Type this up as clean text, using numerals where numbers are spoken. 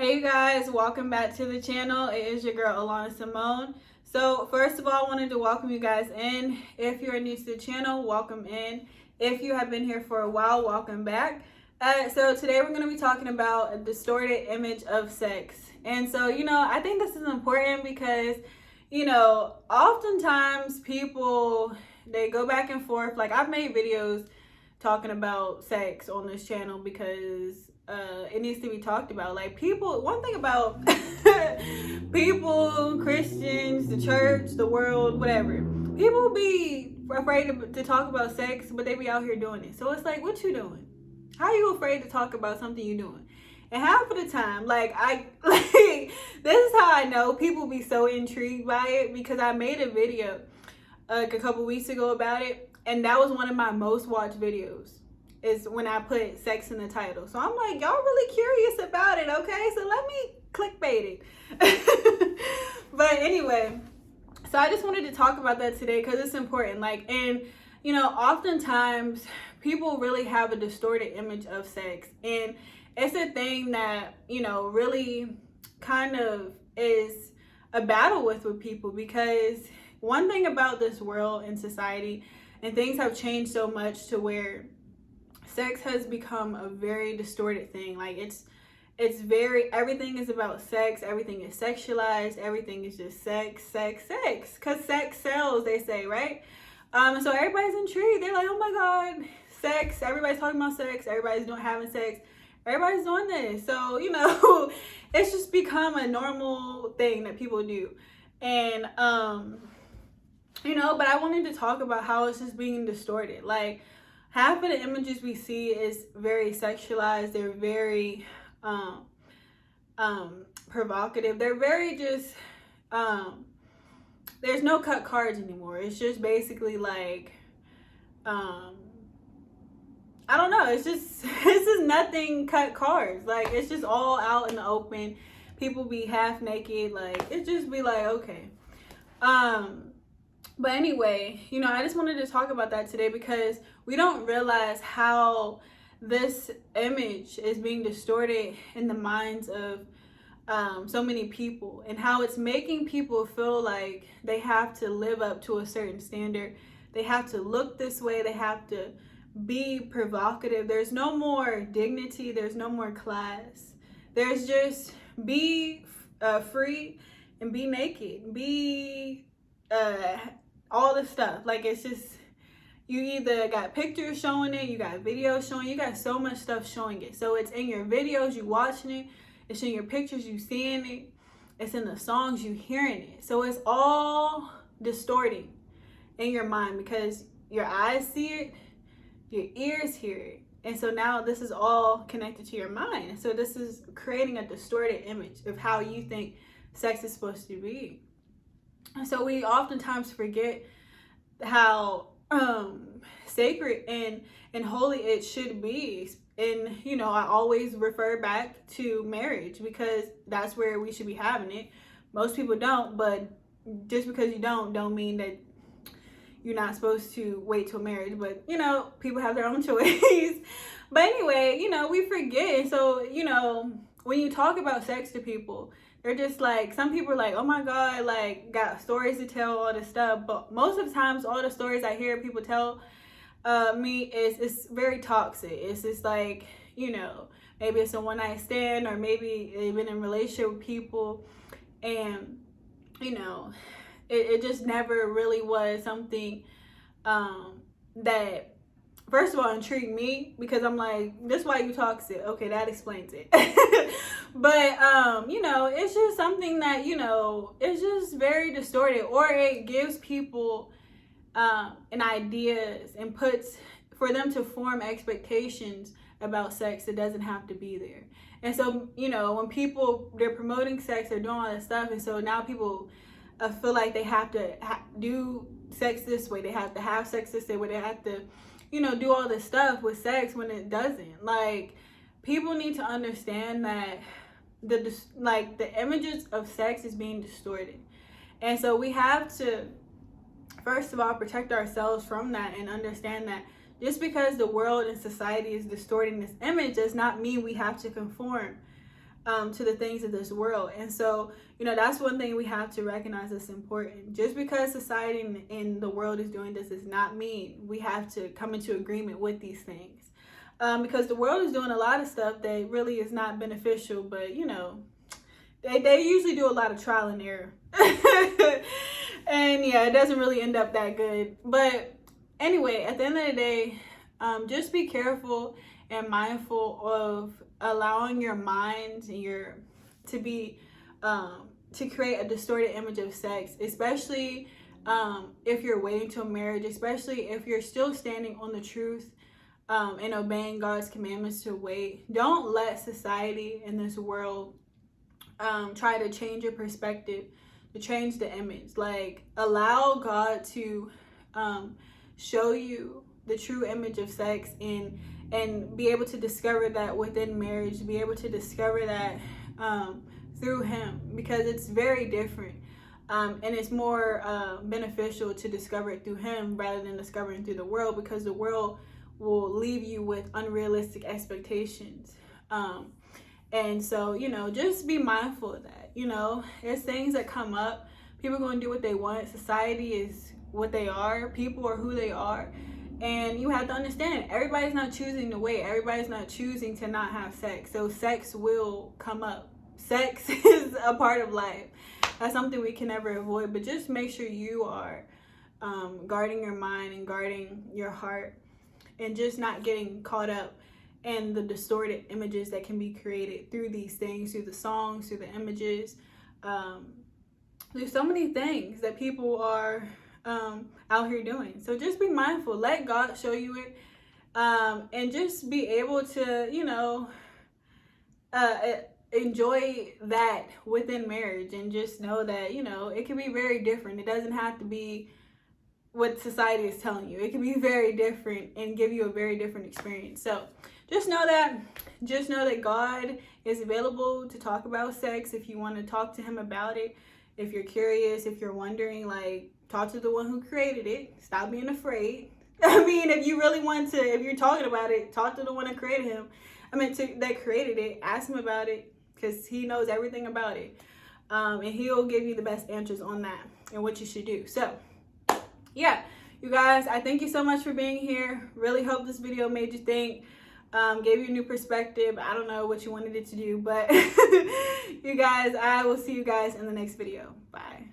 Hey guys, welcome back to the channel. It is your girl Alana Simone. So first of all, I wanted to welcome you guys in. If you're new to the channel, welcome in. If you have been here for a while, welcome back. So today we're going to be talking about a distorted image of sex. And so, I think this is important because, oftentimes people, they go back and forth. Like, I've made videos talking about sex on this channel because it needs to be talked about. Like, people, one thing about people, Christians, the church, the world, whatever, people be afraid to talk about sex, but they be out here doing it. So it's like, what you doing? How are you afraid to talk about something you're doing? And half of the time, this is how I know people be so intrigued by it, because I made a video like a couple weeks ago about it, and that was one of my most watched videos, is when I put sex in the title. So I'm like, y'all really curious about it, okay? So let me clickbait it. But anyway, so I just wanted to talk about that today because it's important. Oftentimes people really have a distorted image of sex, and it's a thing that, really kind of is a battle with people, because one thing about this world and society, and things have changed so much to where sex has become a very distorted thing. Like, everything is about sex, everything is sexualized, everything is just sex, because sex sells, they say, right? So everybody's intrigued. They're like, oh my God, sex, everybody's talking about sex, everybody's having sex, everybody's doing this. So, it's just become a normal thing that people do. And, but I wanted to talk about how it's just being distorted. Like, half of the images we see is very sexualized. They're very provocative. They're very just there's no cut cards anymore. It's just basically like I don't know. It's just nothing cut cards. Like, it's just all out in the open. People be half naked. Like, it just be like, okay. But anyway, I just wanted to talk about that today because we don't realize how this image is being distorted in the minds of so many people, and how it's making people feel like they have to live up to a certain standard. They have to look this way. They have to be provocative. There's no more dignity. There's no more class. There's just be free and be naked. Be all this stuff. Like, it's just, you either got pictures showing it, you got videos showing, you got so much stuff showing it. So it's in your videos, you watching it, it's in your pictures, you seeing it, it's in the songs, you hearing it. So it's all distorting in your mind because your eyes see it, your ears hear it. And so now this is all connected to your mind. So this is creating a distorted image of how you think sex is supposed to be. So we oftentimes forget how sacred and holy it should be. And I always refer back to marriage because that's where we should be having it. Most people don't, but just because you don't mean that you're not supposed to wait till marriage. But people have their own choice. But anyway, we forget. So when you talk about sex to people, they're just like, some people are like, oh my God, like, got stories to tell, all this stuff. But most of the times, all the stories I hear people tell me it's very toxic. It's just like, maybe it's a one night stand, or maybe they've been in a relationship with people, and it just never really was something that, first of all, intrigued me, because I'm like, this why you toxic. Okay, that explains it. But it's just something that it's just very distorted, or it gives people an ideas and puts for them to form expectations about sex that doesn't have to be there. And so when people, they're promoting sex, they're doing all this stuff, and so now people feel like they have to do sex this way, they have to have sex this way, they have to do all this stuff with sex when it doesn't. Like, people need to understand that the images of sex is being distorted. And so we have to, first of all, protect ourselves from that and understand that just because the world and society is distorting this image does not mean we have to conform. to the things of this world. And so, you know, that's one thing we have to recognize that's important. Just because society and the world is doing this does not mean we have to come into agreement with these things. Because the world is doing a lot of stuff that really is not beneficial, but, you know, they usually do a lot of trial and error. And yeah, it doesn't really end up that good. But anyway, at the end of the day, just be careful and mindful of allowing your mind to create a distorted image of sex, especially if you're waiting till marriage, especially if you're still standing on the truth and obeying God's commandments to wait. Don't let society in this world try to change your perspective, to change the image. Like, allow God to show you the true image of sex, and be able to discover that within marriage, be able to discover that through Him, because it's very different, and it's more beneficial to discover it through Him rather than discovering through the world, because the world will leave you with unrealistic expectations. And so, you know, just be mindful of that. You know, it's things that come up. People are going to do what they want. Society is what they are. People are who they are. And you have to understand, everybody's not choosing to wait. Everybody's not choosing to not have sex. So sex will come up. Sex is a part of life. That's something we can never avoid. But just make sure you are guarding your mind and guarding your heart, and just not getting caught up in the distorted images that can be created through these things, through the songs, through the images. There's so many things that people are out here doing. So just be mindful. Let God show you it, and just be able to, you know, enjoy that within marriage, and just know that, you know, it can be very different. It doesn't have to be what society is telling you. It can be very different and give you a very different experience. So just know that God is available to talk about sex if you want to talk to Him about it. If you're curious, if you're wondering, like, talk to the one who created it. Stop being afraid. I mean, if you really want to, if you're talking about it, talk to the one that created him. That created it. Ask him about it, because he knows everything about it. And he'll give you the best answers on that and what you should do. So, yeah, you guys, I thank you so much for being here. Really hope this video made you think, gave you a new perspective. I don't know what you wanted it to do, but you guys, I will see you guys in the next video. Bye.